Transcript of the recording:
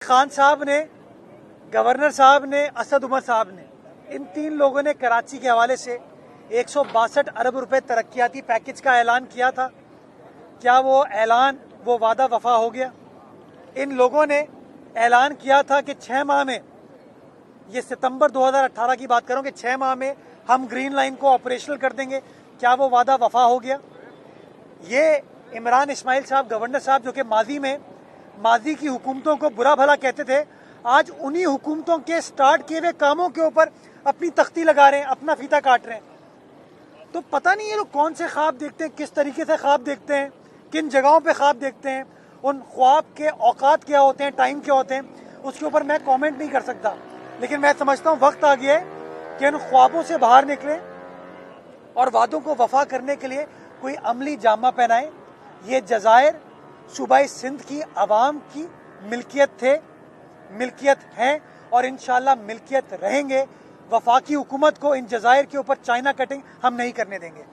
खान साहब ने, गवर्नर साहब ने, असद उमर साहब ने, इन 3 लोगों ने कराची के हवाले से 162 अरब रुपए तरक्याती पैकेज का ऐलान किया था। क्या वो ऐलान, वो वादा वफा हो गया? इन लोगों ने ऐलान किया था कि 6 माह में, ये सितंबर 2018 की बात करूं, कि 6 माह में हम ग्रीन लाइन को ऑपरेशनल कर देंगे। क्या वो वादा वफा हो गया? ये इमरान इस्माइल साहब, गवर्नर साहब, जो कि माजी की हुकूमतों को बुरा भला कहते थे, आज उन्हीं हुकूमतों के स्टार्ट किए हुए कामों के ऊपर अपनी तख्ती लगा रहे हैं, अपना फीता काट रहे हैं। तो पता नहीं ये लोग कौन से ख्वाब देखते हैं, किस तरीके से ख्वाब देखते हैं, किन जगहों पे ख्वाब देखते हैं, उन ख्वाब के औकात क्या होते हैं, टाइम क्या होते हैं, उसके ऊपर मैं कमेंट नहीं कर सकता। लेकिन मैं समझता हूँ वक्त आ गया है कि उन ख्वाबों से बाहर निकलें और वादों को वफा करने के लिए कोई अमली जामा पहनाए। ये जज़ायर सूबाई सिंध की आवाम की मिल्कियत थे, मिल्कियत हैं और इंशाल्लाह मिल्कियत रहेंगे। वफाकी हुकूमत को इन जज़ायर के ऊपर चाइना कटिंग हम नहीं करने देंगे।